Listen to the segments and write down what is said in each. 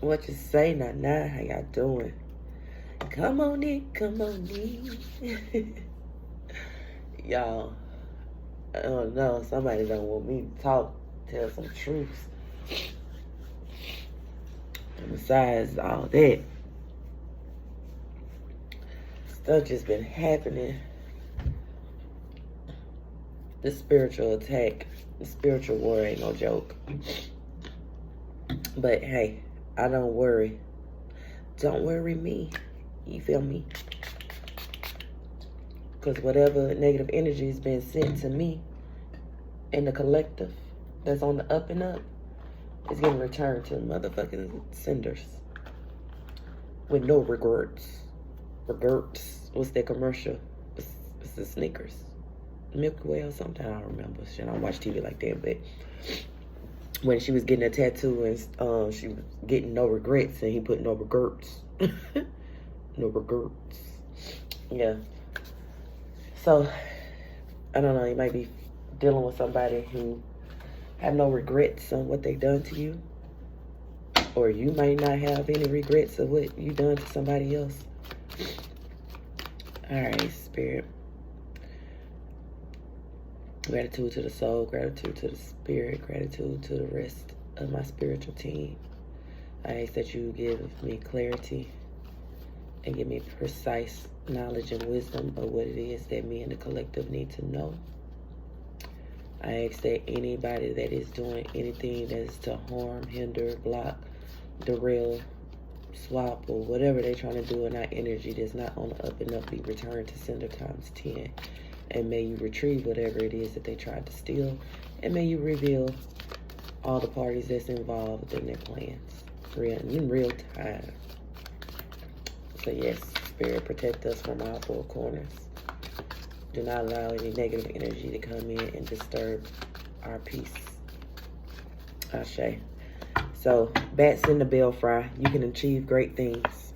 What you say, nah, how y'all doing? Come on in, come on in. Y'all, I don't know, somebody don't want me to talk, tell some truths. And besides all that, stuff just been happening. The spiritual attack, the spiritual war ain't no joke. But hey, I don't worry. Don't worry me. You feel me? Because whatever negative energy has been sent to me in the collective that's on the up and up is getting returned to motherfucking senders with no regrets. Regrets. What's that commercial? It's the Snickers. Milky Way or something. I don't remember. Shit, I don't watch TV like that. But when she was getting a tattoo and she was getting no regrets, and he put no regrets. No regrets. Yeah. So, I don't know. You might be dealing with somebody who have no regrets on what they done to you. Or you might not have any regrets of what you done to somebody else. Alright, Spirit. Gratitude to the soul, gratitude to the spirit, gratitude to the rest of my spiritual team. I ask that you give me clarity and give me precise knowledge and wisdom of what it is that me and the collective need to know. I ask that anybody that is doing anything that is to harm, hinder, block, derail, swap, or whatever they're trying to do in our energy that's not on the up and up be returned to sender times 10. And may you retrieve whatever it is that they tried to steal. And may you reveal all the parties that's involved in their plans. In real time. So yes, Spirit, protect us from all four corners. Do not allow any negative energy to come in and disturb our peace. Ashe. So, bats in the bell fry. You can achieve great things.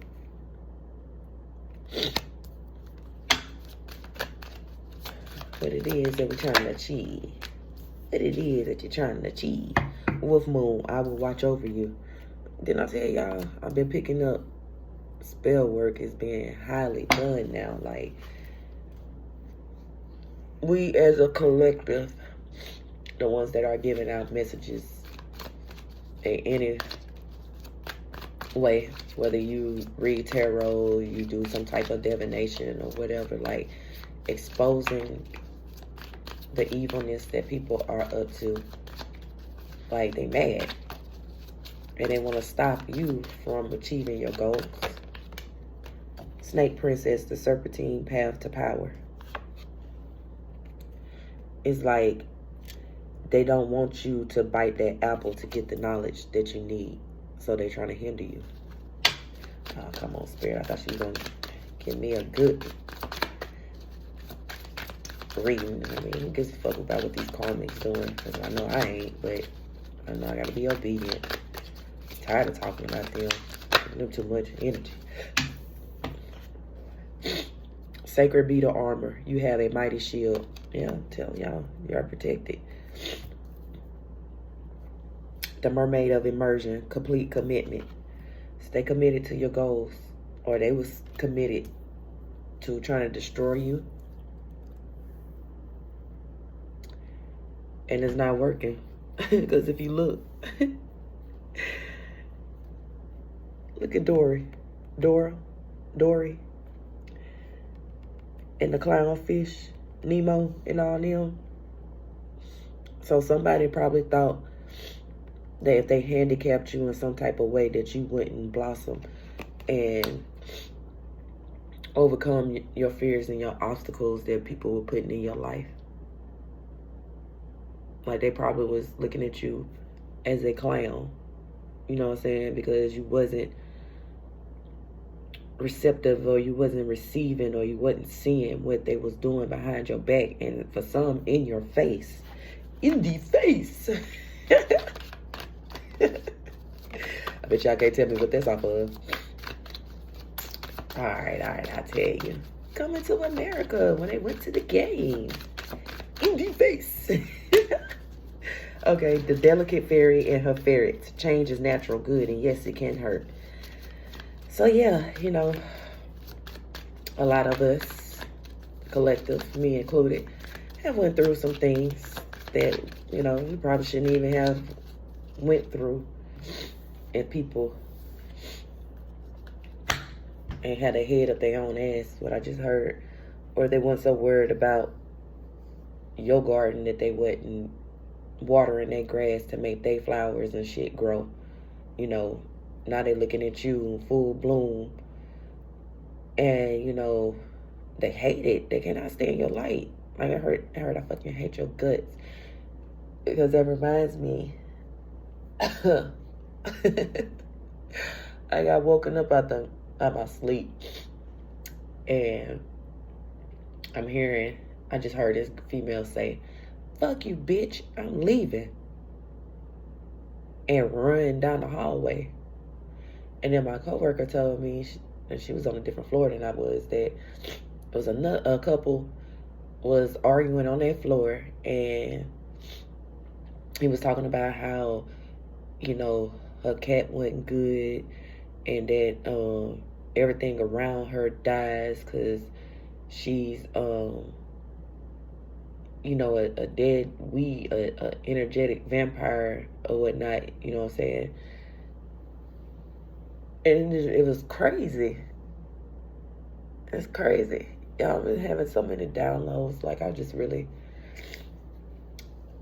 What it is that we're trying to achieve. What it is that you're trying to achieve. Wolf Moon, I will watch over you. Didn't I tell y'all, I've been picking up spell work is being highly done now. Like, we as a collective, the ones that are giving out messages in any way, whether you read tarot, you do some type of divination or whatever, like exposing the evilness that people are up to. Like, they mad and they want to stop you from achieving your goals. Snake Princess, the serpentine path to power. It's like they don't want you to bite that apple to get the knowledge that you need. So they're trying to hinder you. Oh, come on, Spirit. I thought she was going to give me a good reading. I mean, who gives a fuck about what these karmics doing? Because I know I ain't, but I know I got to be obedient. I'm tired of talking about them. Giving them too much energy. Sacred beetle armor. You have a mighty shield. Yeah, I'm telling y'all, you are protected. The mermaid of immersion. Complete commitment. Stay committed to your goals. Or they was committed to trying to destroy you. And it's not working. Because if you look. Look at Dory. And the clownfish, Nemo, and all them. So somebody probably thought that if they handicapped you in some type of way that you wouldn't blossom and overcome your fears and your obstacles that people were putting in your life. Like, they probably was looking at you as a clown. You know what I'm saying? Because you wasn't receptive, or you wasn't receiving, or you wasn't seeing what they was doing behind your back, and for some, in your face. In the face. I bet y'all can't tell me what that's off of. Alright, I tell you. Coming to America when they went to the game. In the face. Okay, the delicate fairy and her ferret. Change is natural good, and yes, it can hurt. So yeah, you know, a lot of us, collective, me included, have went through some things that, you know, we probably shouldn't even have went through. And people ain't had a head up their own ass, what I just heard. Or they weren't so worried about your garden that they wasn't watering their grass to make their flowers and shit grow. You know, now they looking at you in full bloom. And, you know, they hate it. They cannot stand your light. Like I heard I fucking hate your guts. Because that reminds me, I got woken up out my sleep. And I just heard this female say, "Fuck you, bitch, I'm leaving." And run down the hallway. And then my coworker told me, and she was on a different floor than I was, that it was a couple was arguing on that floor, and he was talking about how, you know, her cat wasn't good, and that everything around her dies because she's you know, a dead weed, a energetic vampire or whatnot, you know what I'm saying? And it was crazy. It's crazy. Y'all been having so many downloads. Like, I just really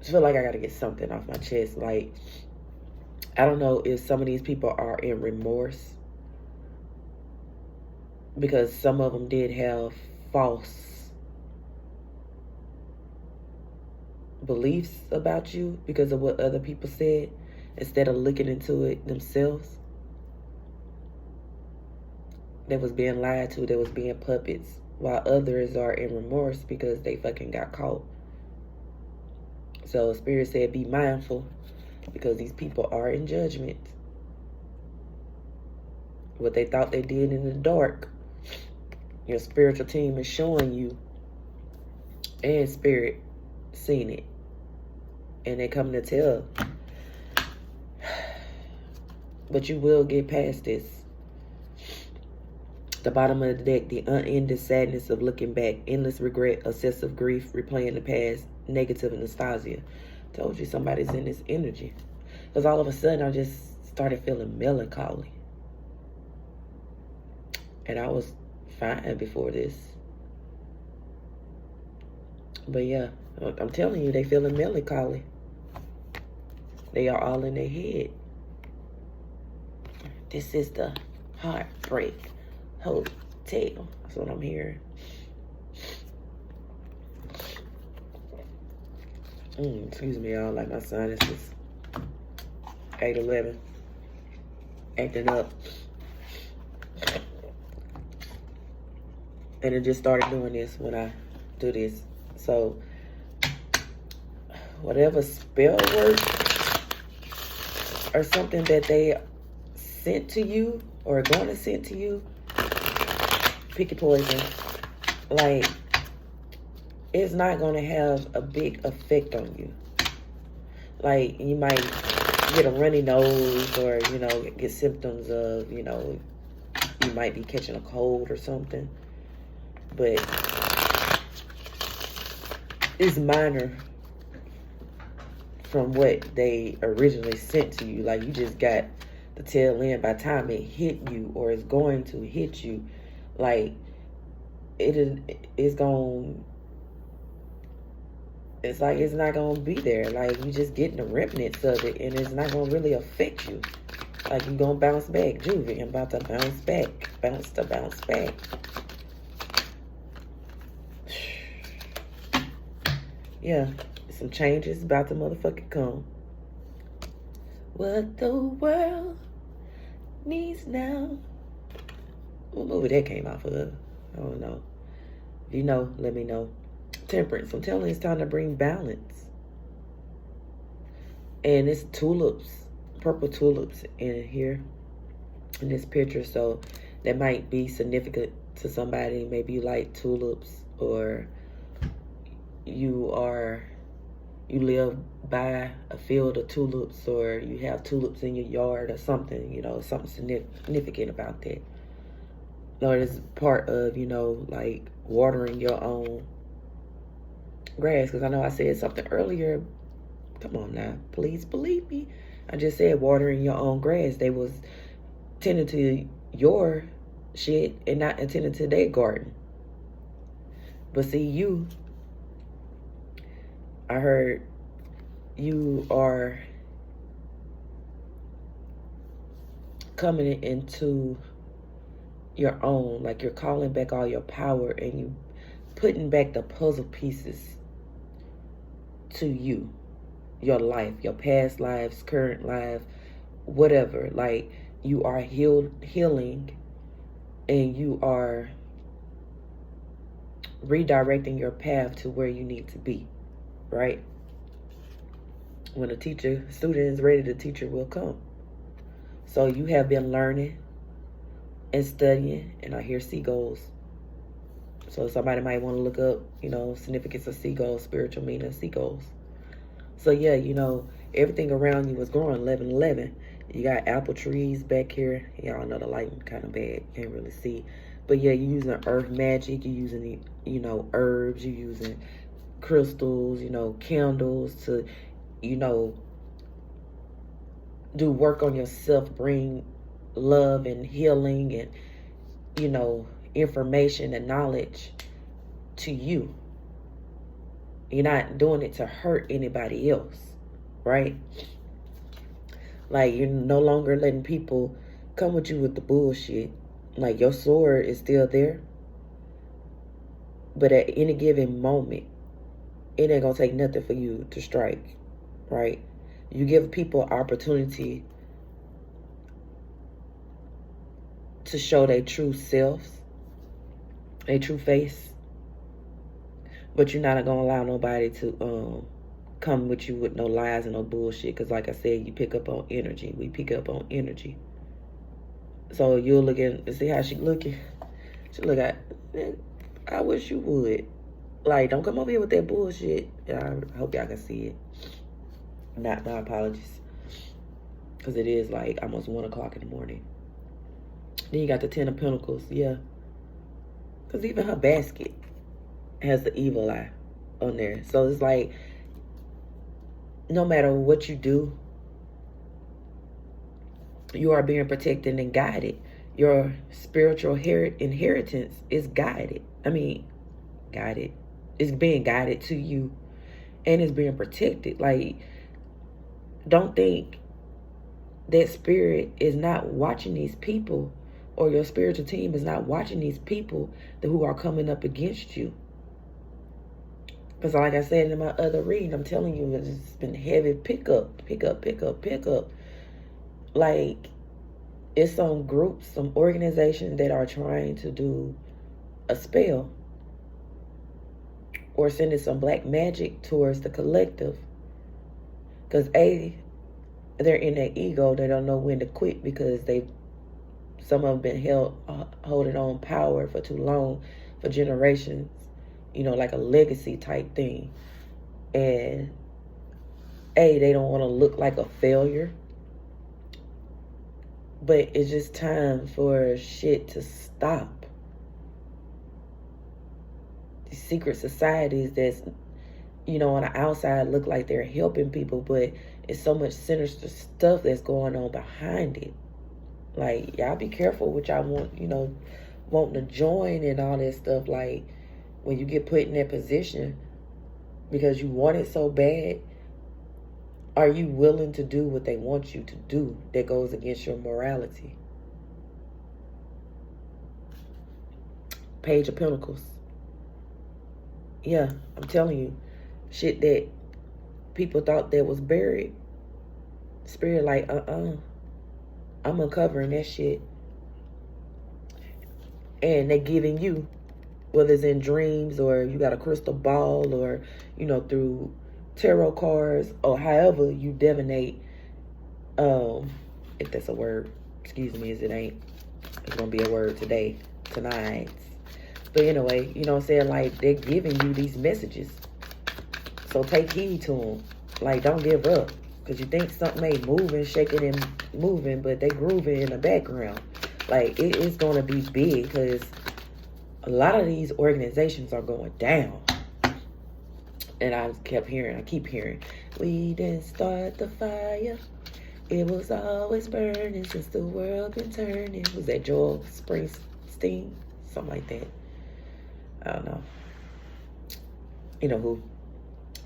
feel like I gotta get something off my chest. Like, I don't know if some of these people are in remorse, because some of them did have false beliefs about you because of what other people said, instead of looking into it themselves. They was being lied to, they was being puppets, while others are in remorse because they fucking got caught. So Spirit said, be mindful, because these people are in judgment. What they thought they did in the dark, your spiritual team is showing you, and Spirit seen it, and they come to tell. But you will get past this. The bottom of the deck, the unending sadness of looking back, endless regret, excessive grief, replaying the past, negative nostalgia. Told you somebody's in this energy. Because all of a sudden I just started feeling melancholy. And I was fine before this. But yeah, I'm telling you, they feeling melancholy. They are all in their head. This is the Heartbreak Hotel. That's what I'm hearing. Excuse me, y'all. Like, my sinuses 8-11 acting up. And it just started doing this when I do this. So, whatever spell work or something that they sent to you or are going to send to you, pick your poison. Like, it's not going to have a big effect on you. Like, you might get a runny nose, or, you know, get symptoms of, you know, you might be catching a cold or something. But it's minor from what they originally sent to you. Like, you just got the tail end. By the time it hit you, or is going to hit you, like, it's going, it's like it's not going to be there. Like, you just getting the remnants of it, and it's not going to really affect you. Like, you're going to bounce back. Juvie, I'm about to bounce back. Bounce back. Yeah, some changes about to motherfucking come. What the world needs now. What movie that came off of? I don't know. If you know, let me know. Temperance. I'm telling you, it's time to bring balance. And it's tulips, purple tulips in here, in this picture. So that might be significant to somebody. Maybe you like tulips, or you are you live by a field of tulips, or you have tulips in your yard or something, you know, something significant about that. Or it's part of, you know, like watering your own grass. Because I know I said something earlier. Come on now, please believe me. I just said watering your own grass. They was tending to your shit and not attending to their garden. But see, you, I heard you are coming into your own, like you're calling back all your power and you putting back the puzzle pieces to you, your life, your past lives, current life, whatever. Like you are healing, and you are redirecting your path to where you need to be, right? When a student is ready, the teacher will come. So you have been learning and studying, and I hear seagulls. So somebody might want to look up, you know, significance of seagulls, spiritual meaning of seagulls. So yeah, you know, everything around you was growing 11-11. You got apple trees back here. Y'all know the lighting kind of bad, can't really see. But yeah, you're using earth magic. You're using, you know, herbs. You're using crystals, you know, candles to, you know, do work on yourself, bring love and healing and, you know, information and knowledge to you. You're not doing it to hurt anybody else, right? Like, you're no longer letting people come with you with the bullshit. Like, your sword is still there, but at any given moment, it ain't gonna take nothing for you to strike, right? You give people opportunity to show their true selves, their true face, but you're not gonna allow nobody to come with you with no lies and no bullshit. Because like I said, you pick up on energy. We pick up on energy. So you're looking, see how she looking? She look at, I wish you would. Like, don't come over here with that bullshit. I hope y'all can see it. My apologies. Because it is like almost 1 o'clock in the morning. Then you got the 10 of Pentacles. Yeah. Because even her basket has the evil eye on there. So it's like, no matter what you do, you are being protected and guided. Your spiritual inheritance is guided. Guided. It's being guided to you, and it's being protected. Like, don't think that spirit is not watching these people, or your spiritual team is not watching these people who are coming up against you. Because like I said in my other reading, I'm telling you, it's been heavy pick up. Like, it's some groups, some organizations that are trying to do a spell or sending some black magic towards the collective. Because they're in their ego. They don't know when to quit, because some of them been holding on power for too long, for generations, you know, like a legacy type thing. And they don't want to look like a failure. But it's just time for shit to stop. These secret societies that's, you know, on the outside look like they're helping people, but it's so much sinister stuff that's going on behind it. Like, y'all be careful what y'all want, you know, wanting to join and all that stuff. Like, when you get put in that position because you want it so bad, are you willing to do what they want you to do that goes against your morality? Page of Pentacles. Yeah, I'm telling you, shit that people thought that was buried. Spirit like, I'm uncovering that shit. And they're giving you, whether it's in dreams or you got a crystal ball or, you know, through tarot cards or however you divinate, if that's a word, excuse me, as it ain't. It's gonna be a word tonight. But anyway, you know what I'm saying? Like, they're giving you these messages. So take heed to them. Like, don't give up. Because you think something ain't moving, shaking and moving, but they grooving in the background. Like, it is going to be big because a lot of these organizations are going down. And I keep hearing, we didn't start the fire. It was always burning since the world been turning. Was that Joel Springsteen? Something like that. I don't know. You know who?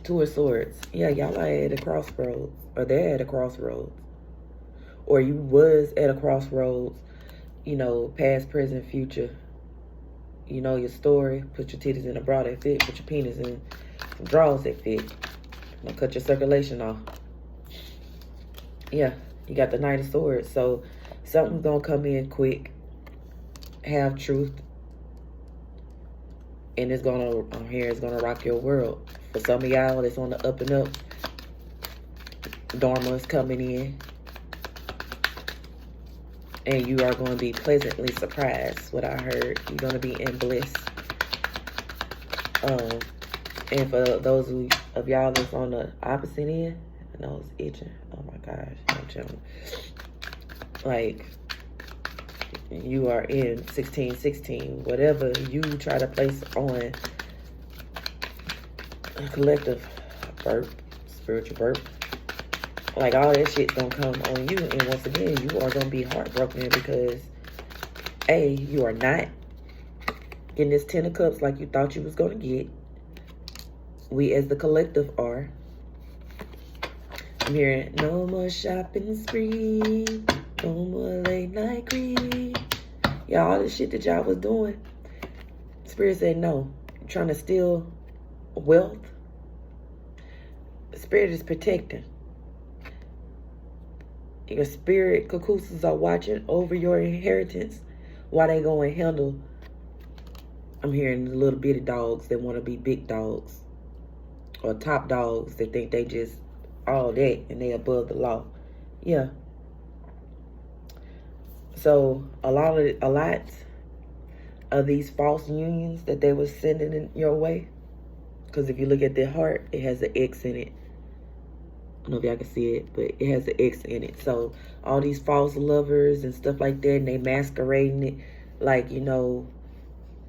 Two of Swords. Yeah, y'all are at a crossroads. Or they're at a crossroads. Or you was at a crossroads. You know, past, present, future. You know your story. Put your titties in a bra that fit. Put your penis in some drawers that fit. Don't cut your circulation off. Yeah, you got the Knight of Swords. So something's going to come in quick. Have truth. And it's going to, I'm here, it's going to rock your world. For some of y'all, it's on the up and up. Dharma is coming in. And you are going to be pleasantly surprised. What I heard, you're going to be in bliss. And for those of y'all that's on the opposite end, I know it's itching. Oh my gosh, I'm chilling. Like, you are in 1616. Whatever you try to place on a collective burp, spiritual burp, like all that shit's gonna come on you. And once again, you are gonna be heartbroken because A, you are not getting this 10 of cups like you thought you was gonna get. We as the collective are. I'm hearing no more shopping spree, no more late night greed. Y'all, all this shit that y'all was doing, Spirit said no. You're trying to steal wealth. Spirit is protecting. Your spirit cuckoos are watching over your inheritance while they go and handle. I'm hearing the little bitty dogs that want to be big dogs. Or top dogs that think they just all that and they above the law. Yeah. So a lot of these false unions that they were sending in your way, because if you look at their heart, it has an X in it. I don't know if y'all can see it, but it has an X in it. So all these false lovers and stuff like that, and they masquerading it like, you know,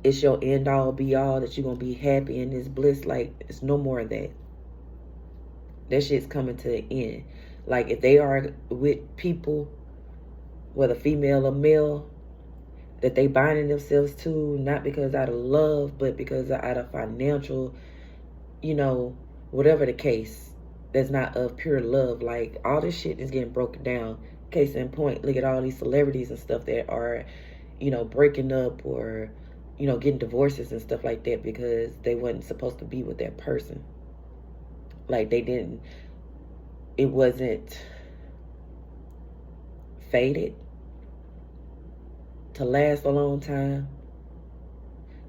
it's your end all be all, that you're going to be happy in this bliss. Like, it's no more of that. That shit's coming to an end. Like, if they are with people, whether female or male, that they binding themselves to, not because out of love, but because out of financial, you know, whatever the case, that's not of pure love. Like, all this shit is getting broken down. Case in point, look at all these celebrities and stuff that are, you know, breaking up or, you know, getting divorces and stuff like that because they wasn't supposed to be with that person. Like, it wasn't fated to last a long time.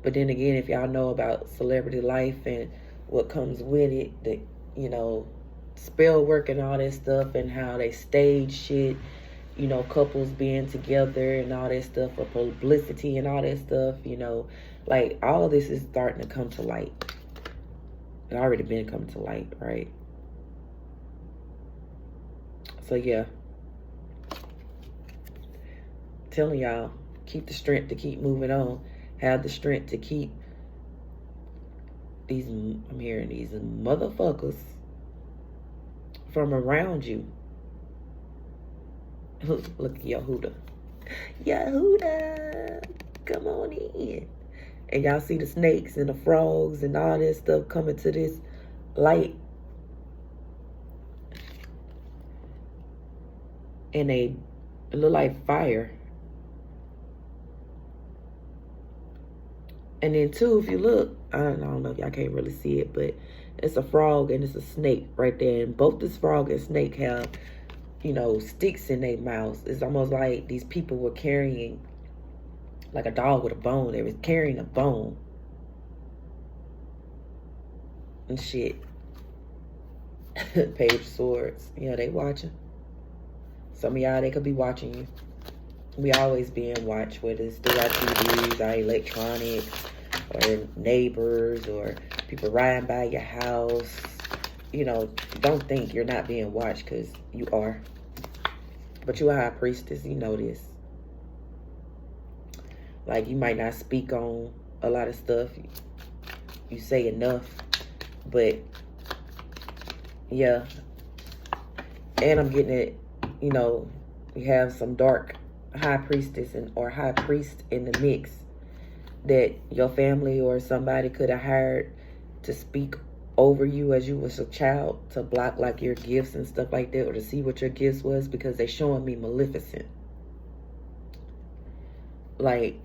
But then again, if y'all know about celebrity life and what comes with it, the, you know, spell work and all that stuff, and how they stage shit, you know, couples being together and all that stuff, for publicity and all that stuff, you know, like, all of this is starting to come to light. It already been coming to light, right? So yeah, telling y'all, keep the strength to keep moving on. Have the strength to keep these, I'm hearing these motherfuckers from around you. Look at Yehuda. Yehuda, come on in. And y'all see the snakes and the frogs and all this stuff coming to this light. And it look like fire. And then too, if you look, I don't know if y'all can't really see it, but it's a frog and it's a snake right there. And both this frog and snake have, you know, sticks in their mouths. It's almost like these people were carrying, like a dog with a bone. They was carrying a bone. And shit. Page of Swords. Yeah, they watching. Some of y'all, they could be watching you. We always being watched, whether it's through our TVs, our electronics, or neighbors, or people riding by your house, you know, don't think you're not being watched, because you are. But you a high priestess, you know this. Like, you might not speak on a lot of stuff. You say enough. But, yeah. And I'm getting it, you know, you have some dark high priestess or high priest in the mix that your family or somebody could have hired to speak over you as you was a child, to block like your gifts and stuff like that, or to see what your gifts was, because they showing me Maleficent. Like,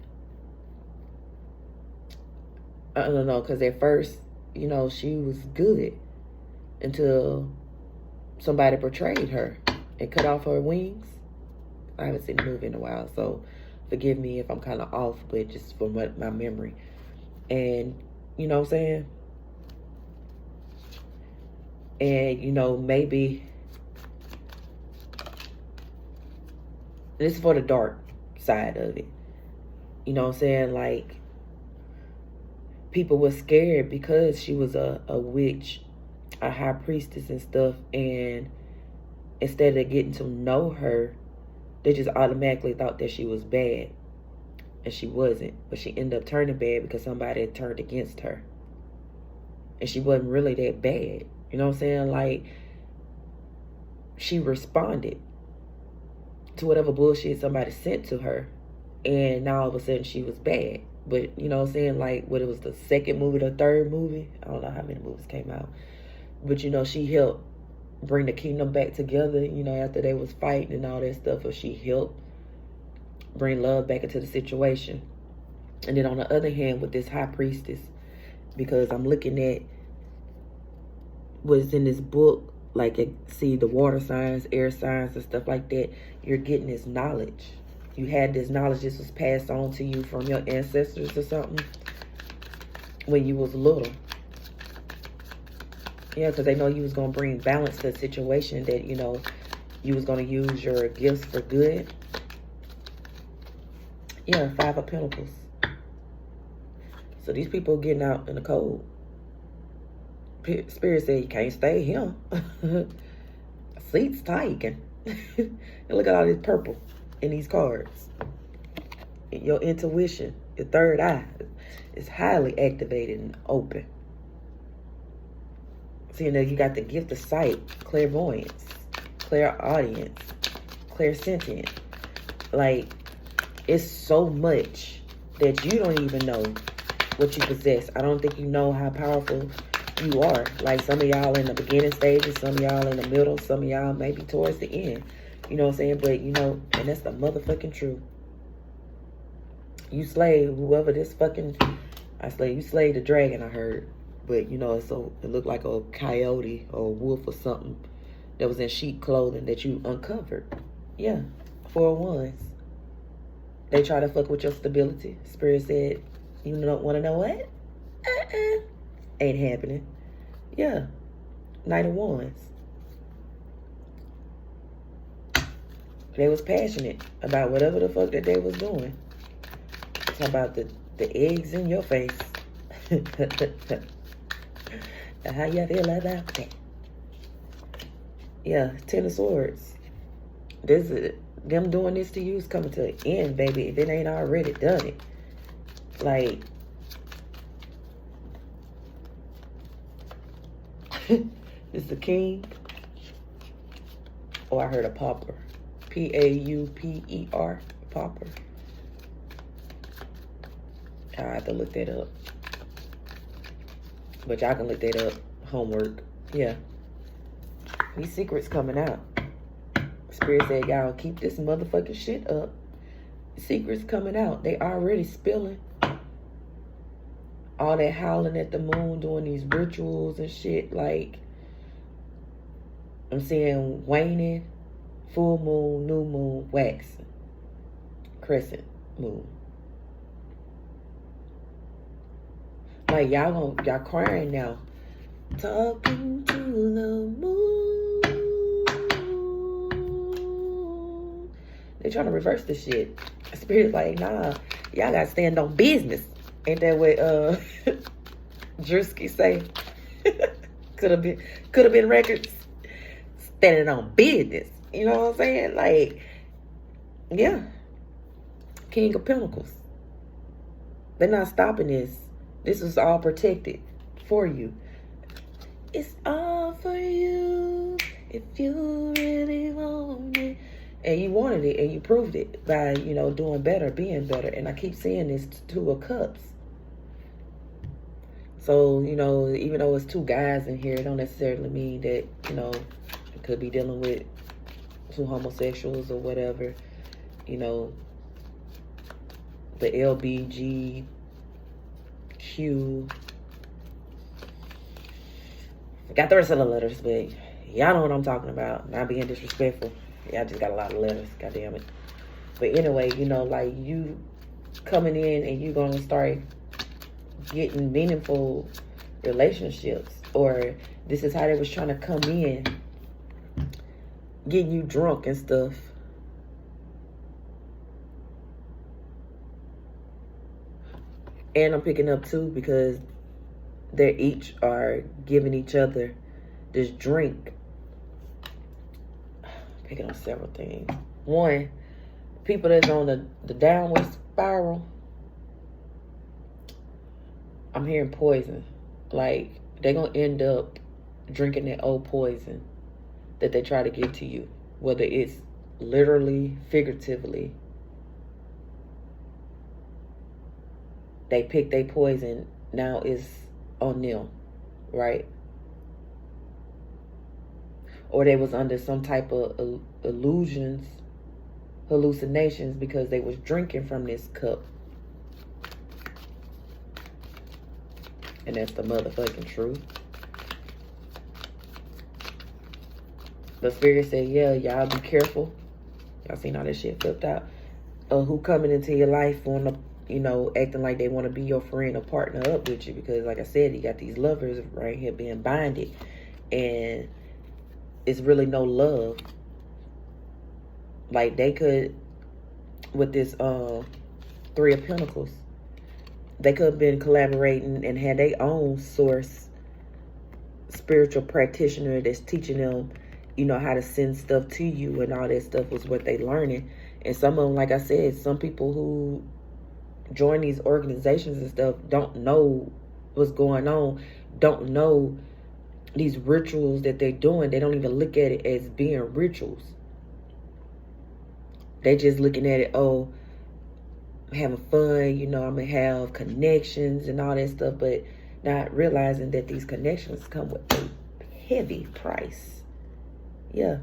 I don't know, because at first, you know, she was good until somebody betrayed her and cut off her wings. I haven't seen the movie in a while, so forgive me if I'm kind of off, but just from my memory. And, you know what I'm saying? And, you know, maybe this is for the dark side of it. You know what I'm saying? Like, people were scared because she was a witch, a high priestess and stuff. And instead of getting to know her, they just automatically thought that she was bad. And she wasn't. But she ended up turning bad because somebody had turned against her. And she wasn't really that bad. You know what I'm saying? Like, she responded to whatever bullshit somebody sent to her. And now all of a sudden she was bad. But, you know what I'm saying? Like, what, it was the second movie, the third movie? I don't know how many movies came out. But, you know, she helped bring the kingdom back together, you know, after they was fighting and all that stuff. Or she helped bring love back into the situation. And then on the other hand, with this high priestess, because I'm looking at what's in this book, like, see the water signs, air signs, and stuff like that. You're getting this knowledge. You had this knowledge. This was passed on to you from your ancestors or something when you was little. Yeah, because they know you was going to bring balance to the situation, that, you know, you was going to use your gifts for good. Yeah, 5 of Pentacles. So these people getting out in the cold. Spirit said you can't stay here. Seat's taken. And look at all this purple in these cards. Your intuition, your third eye, is highly activated and open. So, you know, you got the gift of sight, clairvoyance, clairaudience, clairsentient. Like, it's so much that you don't even know what you possess. I don't think you know how powerful you are. Like, some of y'all in the beginning stages, some of y'all in the middle, some of y'all maybe towards the end. You know what I'm saying? But, you know, and that's the motherfucking truth. You slay whoever this fucking, you slayed the dragon, I heard. But, you know, it looked like a coyote or a wolf or something that was in sheep clothing that you uncovered. Yeah, 4 of Wands. They try to fuck with your stability. Spirit said, you don't want to know what? Ain't happening. Yeah, Knight of Wands. They was passionate about whatever the fuck that they was doing. Talk about the eggs in your face. How you feel about that? Yeah, 10 of Swords. Them doing this to you is coming to an end, baby, if it ain't already done it. Like, it's the King. Oh, I heard a pauper. Pauper. Pauper. I have to look that up. But y'all can look that up. Homework. Yeah. These secrets coming out. Spirit said, y'all keep this motherfucking shit up. Secrets coming out. They already spilling. All that howling at the moon, doing these rituals and shit. Like, I'm seeing waning, full moon, new moon, waxing, crescent moon. Like, y'all crying now. Talking to the moon. They trying to reverse this shit. Spirit's like, nah, y'all gotta stand on business. Ain't that what Drewski say? Could have been records standing on business. You know what I'm saying? Like, yeah. King of Pentacles. They're not stopping this. This is all protected for you. It's all for you if you really want it. And you wanted it and you proved it by, doing better, being better. And I keep seeing this Two of Cups. So, even though it's two guys in here, it don't necessarily mean that, it could be dealing with two homosexuals or whatever. The LBGQ. Got the rest of the letters, but y'all know what I'm talking about. Not being disrespectful. Y'all just got a lot of letters. God damn it. But anyway, like you coming in and you going to start getting meaningful relationships. Or this is how they was trying to come in. Getting you drunk and stuff. And I'm picking up too because they each are giving each other this drink. Picking up several things. One, people that's on the downward spiral. I'm hearing poison. Like, they're going to end up drinking that old poison that they try to give to you. Whether it's literally, figuratively. They pick their poison. Now it's on them. Right? Or they was under some type of illusions, hallucinations, because they was drinking from this cup. And that's the motherfucking truth. The spirit said, yeah, y'all be careful. Y'all seen all this shit flipped out. Who coming into your life want to, acting like they want to be your friend or partner up with you. Because like I said, you got these lovers right here being binded. And it's really no love. Like they could, with this Three of Pentacles, they could have been collaborating and had their own source, spiritual practitioner that's teaching them, how to send stuff to you, and all that stuff was what they learning. And some of them, like I said, some people who join these organizations and stuff don't know what's going on, don't know these rituals that they're doing. They don't even look at it as being rituals. They just looking at it, oh, having fun, I'm going to have connections and all that stuff, but not realizing that these connections come with a heavy price. Yeah.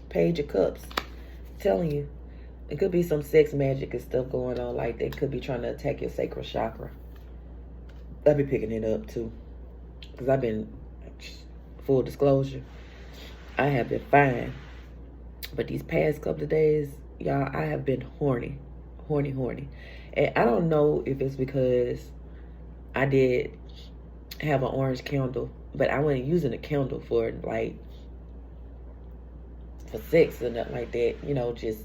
Page of Cups. I'm telling you. It could be some sex magic and stuff going on. Like they could be trying to attack your sacral chakra. I've been picking it up too. Because I've been, full disclosure, I have been fine. But these past couple of days, y'all, I have been horny. Horny. And I don't know if it's because I did have an orange candle, but I wasn't using a candle for sex or nothing like that. Just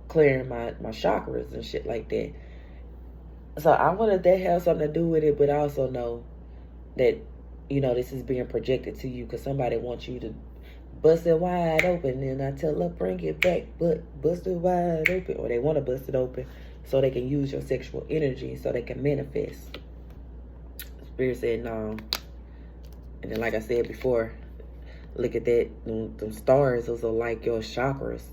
clearing my chakras and shit like that. So I wanted that have something to do with it, but I also know that, this is being projected to you because somebody wants you to bust it wide open. And I tell her, bring it back, but bust it wide open. Or they want to bust it open so they can use your sexual energy so they can manifest. Spirit said no. And then like I said before, look at that. Them stars, those are like your chakras.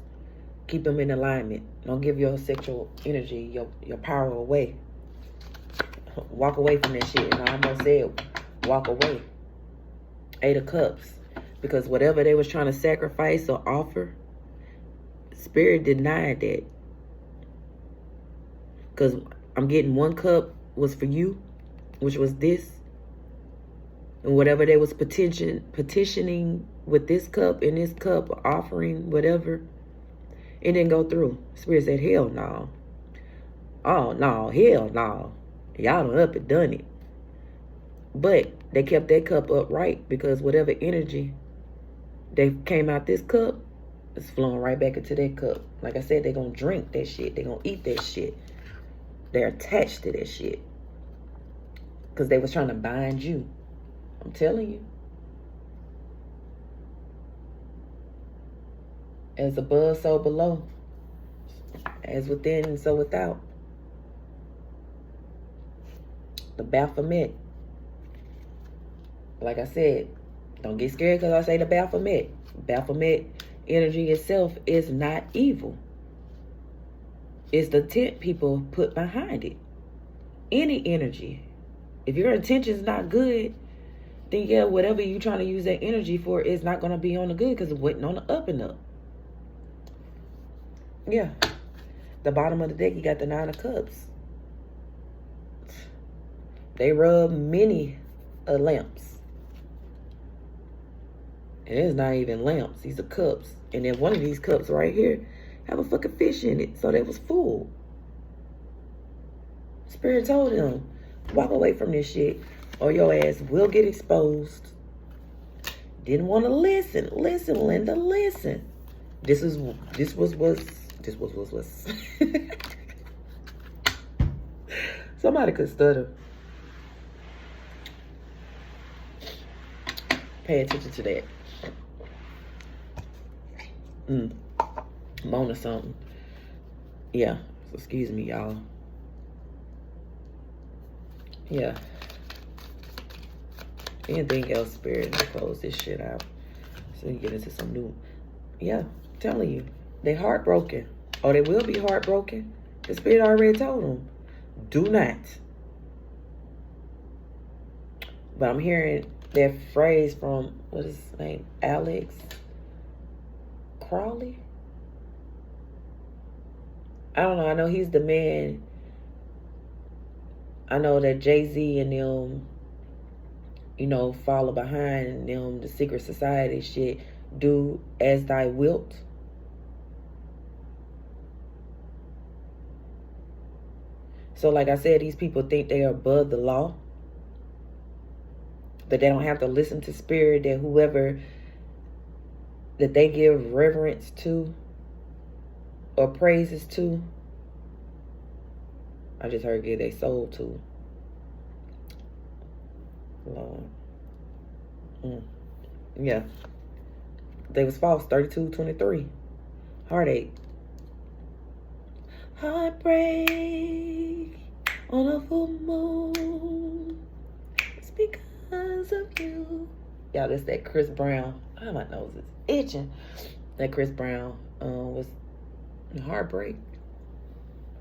Keep them in alignment. Don't give your sexual energy, your power away. Walk away from that shit. And I almost said, walk away. 8 of Cups. Because whatever they was trying to sacrifice or offer, Spirit denied that. Because I'm getting 1 cup was for you, which was this. And whatever they was petitioning with this cup and this cup, offering, whatever, it didn't go through. Spirit said, hell no. Oh, no, hell no. Y'all done up and done it. But they kept that cup upright because whatever energy they came out this cup, it's flowing right back into that cup. Like I said, they're going to drink that shit. They're going to eat that shit. They're attached to that shit. Because they was trying to bind you. I'm telling you. As above, so below. As within, so without. The Baphomet. Like I said, don't get scared because I say the Baphomet. Baphomet energy itself is not evil. It's the intent people put behind it. Any energy. If your intention is not good, then yeah, whatever you're trying to use that energy for is not going to be on the good because it's waiting on the up and up. Yeah. The bottom of the deck, you got the Nine of Cups. They rub many lamps. And it's not even lamps. These are cups. And then one of these cups right here have a fucking fish in it. So they was full. Spirit told them, walk away from this shit or your ass will get exposed. Didn't want to listen. Listen, Linda, listen. This was. Somebody could stutter. Pay attention to that. Moan or something. Yeah. So excuse me, y'all. Yeah. Anything else, Spirit, to close this shit out. So you get into some new. Yeah. I'm telling you. They heartbroken. Or they will be heartbroken. The Spirit already told them. Do not. But I'm hearing that phrase from, what is his name? Alex Crowley? I don't know. I know he's the man. I know that Jay-Z and them, you know, follow behind them, the secret society shit. Do as thy wilt. So like I said, these people think they are above the law. That they don't have to listen to Spirit, that whoever that they give reverence to or praises to, I just heard give their soul to. Lord. Yeah. They was false, 32-23. Heartache. Heartbreak on a full moon. It's because of you. Y'all, that's that Chris Brown. Oh, my nose is itching. That Chris Brown was the Heartbreak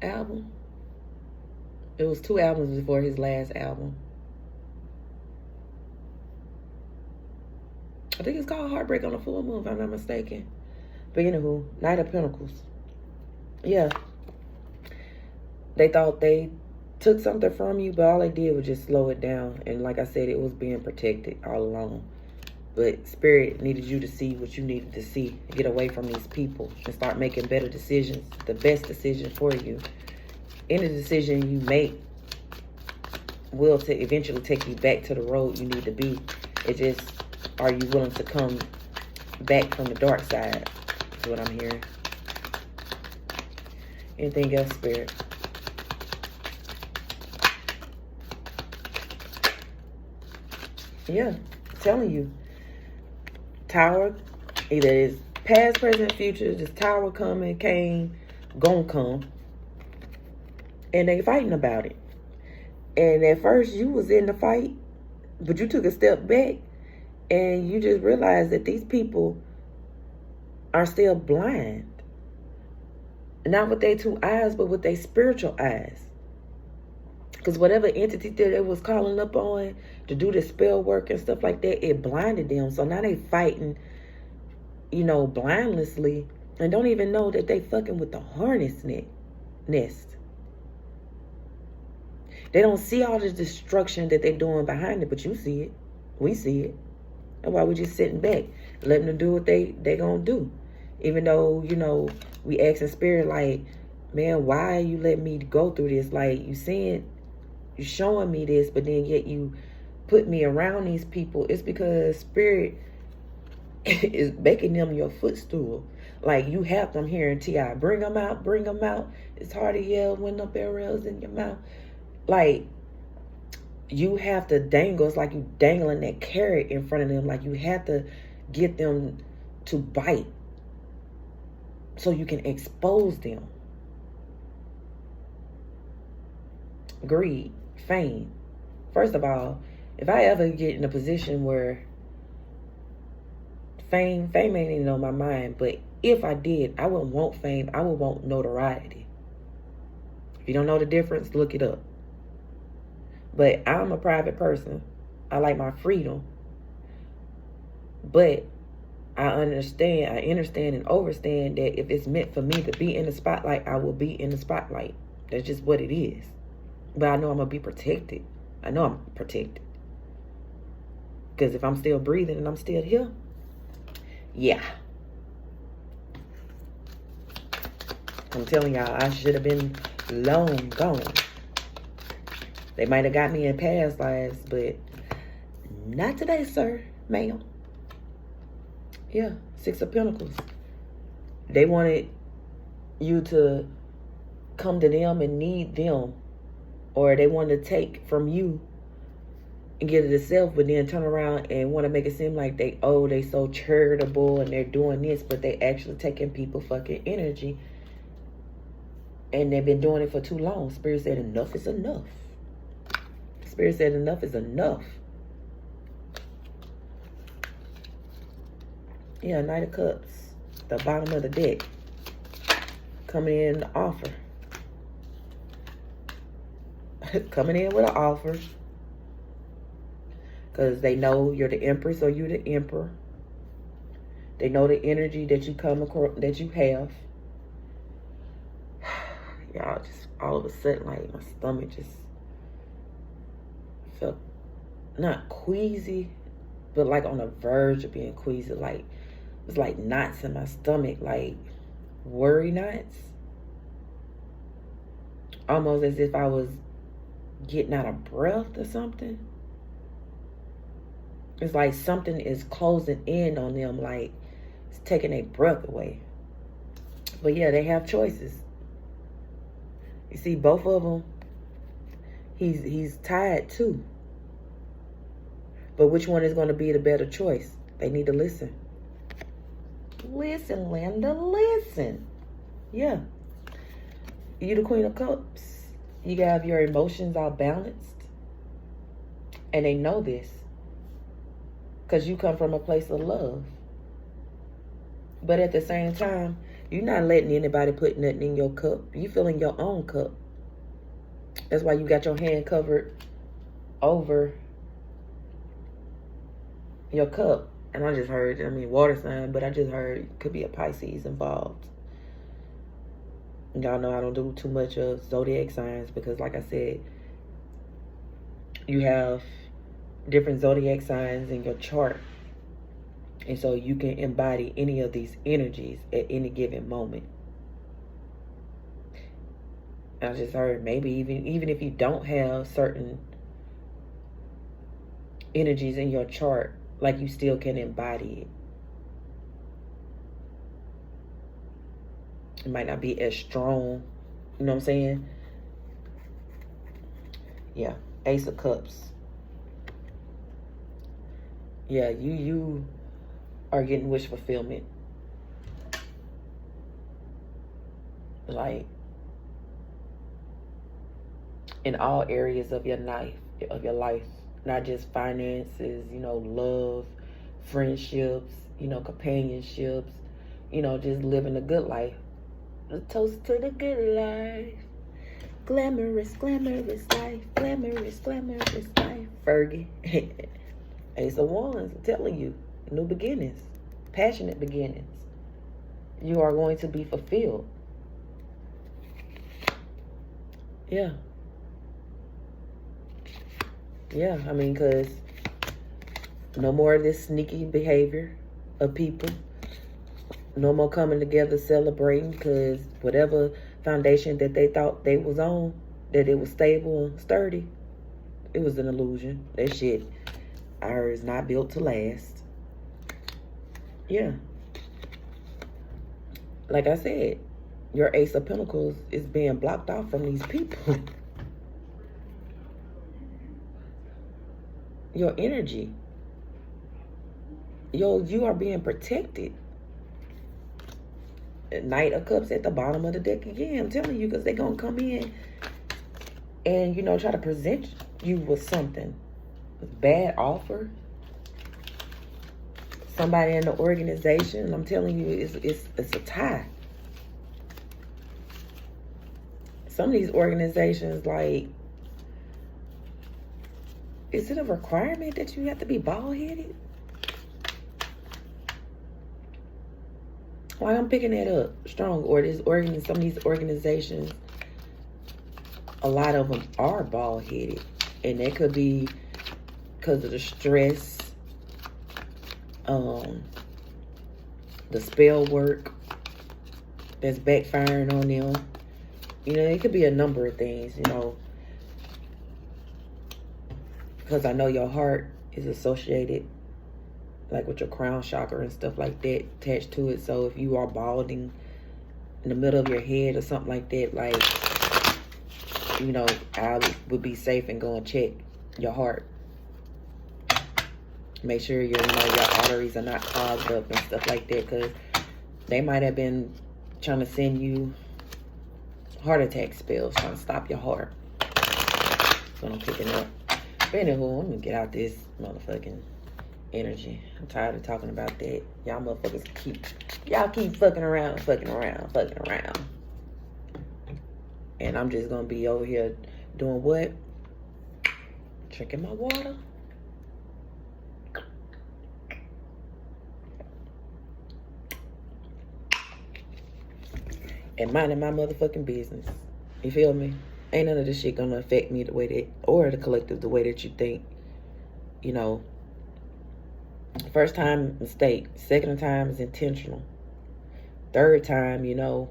album. It was 2 albums before his last album. I think it's called Heartbreak on a Full Moon, if I'm not mistaken. But anywho, Knight of Pentacles. Yeah. They thought they took something from you, but all they did was just slow it down. And like I said, it was being protected all along. But Spirit needed you to see what you needed to see. Get away from these people and start making better decisions. The best decision for you. Any decision you make will eventually take you back to the road you need to be. It just, are you willing to come back from the dark side? Is what I'm hearing. Anything else, Spirit? Yeah, I'm telling you. Tower, either it's past, present, future. This tower coming, came, gonna come. And they fighting about it. And at first you was in the fight, but you took a step back and you just realized that these people are still blind. Not with their 2 eyes, but with their spiritual eyes. Because whatever entity that they was calling up on to do the spell work and stuff like that, it blinded them. So now they fighting, you know, blindlessly and don't even know that they fucking with the hornet's nest. They don't see all the destruction that they're doing behind it, but you see it. We see it. That's why we're just sitting back, letting them do what they gonna do. Even though, you know, we ask in Spirit, like, man, why you let me go through this? Like, you showing me this, but then yet you put me around these people. It's because Spirit is making them your footstool. Like, you have them here in T.I. Bring them out, bring them out. It's hard to yell when the barrel's in your mouth. Like, you have to dangle. It's like you dangling that carrot in front of them. Like, you have to get them to bite. so you can expose them. Greed, fame. First of all, if I ever get in a position where fame ain't even on my mind, but if I did, I wouldn't want fame. I would want notoriety. If you don't know the difference, look it up. But I'm a private person. I like my freedom. But I understand and overstand that if it's meant for me to be in the spotlight, I will be in the spotlight. That's just what it is. But I know I'm going to be protected. I know I'm protected. Because if I'm still breathing and I'm still here, yeah. I'm telling y'all, I should have been long gone. They might have got me in past lives, but not today, sir, ma'am. Yeah, 6 of Pentacles. They wanted you to come to them and need them. Or they wanted to take from you and get it itself, but then turn around and want to make it seem like they so charitable and they're doing this, but they actually taking people fucking energy. And they've been doing it for too long. Spirit said enough is enough. Spirit said enough is enough. Yeah, Knight of Cups. The bottom of the deck. Coming in the offer. Coming in with an offer. Because they know you're the Empress or you're the Emperor. They know the energy that you come across, that you have. Y'all, just all of a sudden, like, my stomach just felt not queasy, but like on the verge of being queasy. Like, it was like knots in my stomach, like worry knots. Almost as if I was getting out of breath or something. It's like something is closing in on them, like it's taking their breath away. But yeah, they have choices. You see, both of them, he's tied too. But which one is going to be the better choice? They need to listen. Listen, Linda, listen. Yeah. You the Queen of Cups. You have your emotions all balanced. And they know this. Because you come from a place of love. But at the same time, you're not letting anybody put nothing in your cup. You filling your own cup. That's why you got your hand covered over your cup. And I just heard, water sign, but I just heard could be a Pisces involved. Y'all know I don't do too much of zodiac signs because, like I said, you have different zodiac signs in your chart. And so you can embody any of these energies at any given moment. I just heard maybe even if you don't have certain energies in your chart, like you still can embody it. It might not be as strong. You know what I'm saying? Yeah. Ace of Cups. Yeah, you are getting wish fulfillment. Like in all areas of your life, not just finances, love, friendships, companionships, just living a good life. A toast to the good life. Glamorous, glamorous life. Glamorous, glamorous life. Fergie. Ace of Wands, I'm telling you. New beginnings. Passionate beginnings. You are going to be fulfilled. Yeah. Yeah, because no more of this sneaky behavior of people. No more coming together celebrating, because whatever foundation that they thought they was on, that it was stable and sturdy, it was an illusion. That shit, is not built to last. Yeah. Like I said, your Ace of Pentacles is being blocked off from these people. Your energy. You are being protected. Knight of Cups at the bottom of the deck again. I'm telling you, because they're going to come in and, you know, try to present you with something. A bad offer. Somebody in the organization, I'm telling you, it's a tie. Some of these organizations, like, is it a requirement that you have to be bald-headed? Why I'm picking that up strong. Or some of these organizations, a lot of them are bald-headed. And that could be because of the stress, the spell work that's backfiring on them. You know, it could be a number of things, you know. Because I know your heart is associated, like, with your crown chakra and stuff like that attached to it. So if you are balding in the middle of your head or something like that, like, you know, I would be safe and go and check your heart. Make sure your arteries are not clogged up and stuff like that, because they might have been trying to send you heart attack spells, trying to stop your heart. That's what I'm picking up. But anywho, I'm gonna get out this motherfucking energy. I'm tired of talking about that. Y'all motherfuckers keep fucking around. And I'm just gonna be over here doing what? Drinking my water. And minding my motherfucking business. You feel me? Ain't none of this shit gonna affect me the way that, or the collective the way that you think. You know, first time, mistake. Second time is intentional. Third time, you know,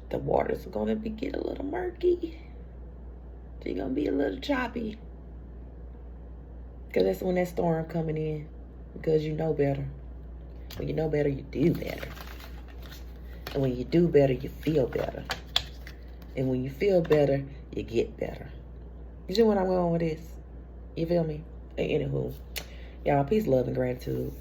the waters are gonna get a little murky. They're gonna be a little choppy. Because that's when that storm coming in. Because you know better. When you know better, you do better. And when you do better, you feel better. And when you feel better, you get better. You see where I'm going with this? You feel me? Anywho, y'all, peace, love, and gratitude.